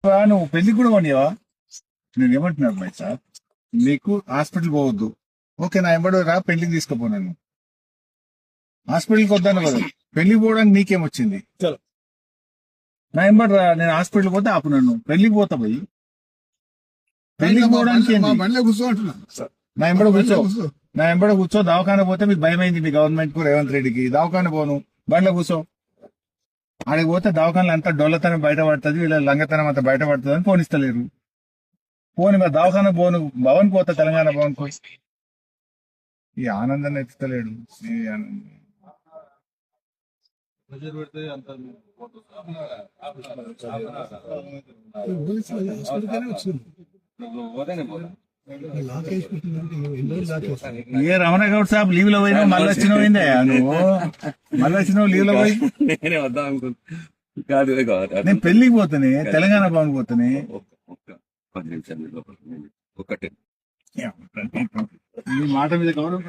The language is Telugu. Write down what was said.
నువ్వు పెళ్లికి కూడా పోనీవా? నేను ఏమంటున్నా అమ్మాయి సార్, నీకు హాస్పిటల్ పోవద్దు, ఓకే, నా ఎంబడి రా, పెళ్లికి తీసుకుపోనాను. హాస్పిటల్కి వద్దాను కదా, పెళ్లికి పోవడానికి నీకేమొచ్చింది? నా ఎంబడి రా, నేను హాస్పిటల్కి పోతే ఆపు, నన్ను పెళ్లికి పోతా పోయి పెళ్లికి పోవడానికి ఏంది? నా ఎంబడి కూర్చో, నా ఎంబడి కూర్చో. దవాఖాన పోతే మీకు భయమైంది మీ గవర్నమెంట్ కు, రేవంత్ రెడ్డికి. దవాఖాన పోను, బండ్లో కూర్చో. ఆడికి పోతే దవాఖానలు అంతా డొల్లతనం బయటపడుతుంది, వీళ్ళ లంగతనం అంతా బయటపడుతుంది అని పోనిస్తలేరు. పోని మరి దవాఖాన పోను, భవన్ పోతా, తెలంగాణ భవన్ కు. ఈ ఆనందాన్ని ఎత్తుతలేడు. ఈ ఆనందం. ఏ రమణ గౌడ్ సాబ్ లీవ్ లో పోయినావు, మళ్ళీ వచ్చినావు ఏందా నువ్వు? మళ్ళీ వచ్చినావు లీవ్ లో పోయి. నేనే వద్దాం అనుకుంటున్నా. కాదు నేను పెళ్లికి పోతానే, తెలంగాణ భవన్ పోతానే. 10 నిమిషాలు ఒకటి ఈ మాట మీద గౌరవం